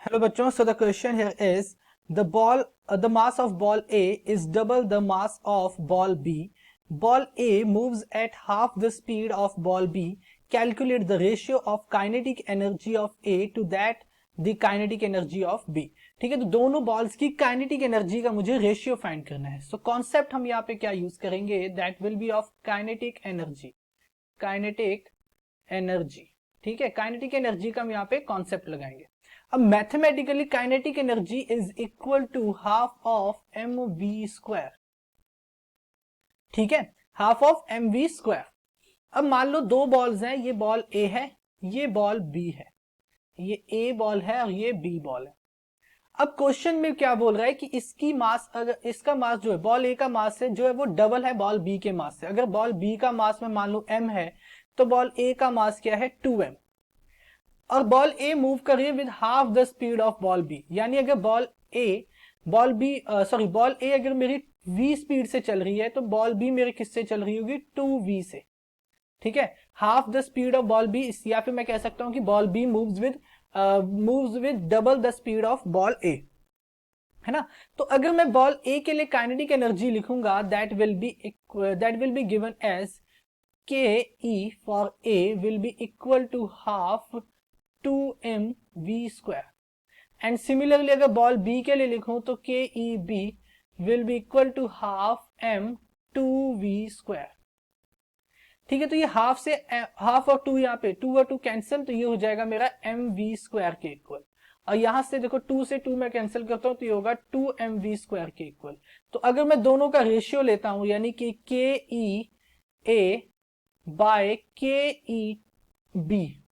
Hello bachon, so the question here is the mass of ball A is double the mass of ball B. Ball A moves at half the speed of ball B. Calculate the ratio of kinetic energy of A to that the kinetic energy of B. ठीक है, तो दोनों balls की kinetic energy का मुझे ratio find करना है. So concept हम यहाँ पे क्या यूज करेंगे, that will B of kinetic energy. Kinetic energy, ठीक है, काइनेटिक एनर्जी का हम यहाँ पे कॉन्सेप्ट लगाएंगे. अब mathematically kinetic energy is equal to half of m v square. ठीक है, half of m v square. अब मान लो दो बॉल्स हैं, ये बॉल ए है, ये बॉल बी है. ये ए बॉल है और ये बी बॉल है. अब क्वेश्चन में क्या बोल रहा है कि इसकी मास, अगर इसका मास जो है बॉल ए का मास है जो है वो डबल है बॉल बी के मास से. अगर बॉल बी का मास में मान लो एम है तो बॉल ए का मास क्या है 2m. और बॉल ए मूव कर रही है with half the speed of ball B. यानी अगर बॉल ए अगर मेरी v स्पीड से चल रही है तो बॉल बी मेरे किससे चल रही होगी 2v से. ठीक है, half the speed of ball B, या फिर मैं कह सकता हूं कि ball B moves with double the speed of ball A, है ना. तो अगर मैं बॉल ए के लिए काइनेटिक एनर्जी लिखूंगा that will be given as K E for A will be equal to half 2mv square. And similarly अगर ball B के लिए लिखूं तो K E B will be equal to half m 2v square. ठीक है, तो ये half से हाफ और 2 यहाँ पे 2 और 2 कैंसिल, तो ये हो जाएगा मेरा mv स्क्वायर के इक्वल. और यहां से देखो 2 से 2 मैं कैंसिल करता हूं तो ये होगा 2mv स्क्वायर के इक्वल. तो अगर मैं दोनों का रेशियो लेता हूं यानी कि के ई ए बाय के ई बी,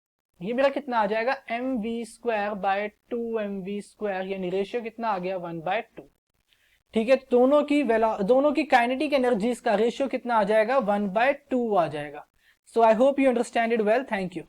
ये मेरा कितना आ जाएगा mv square by 2mv square, यानी रेशियो कितना आ गया 1/2. ठीक है, दोनों की काइनेटिक एनर्जीज का रेशियो कितना आ जाएगा 1/2 आ जाएगा. So I hope you understand it well. Thank you.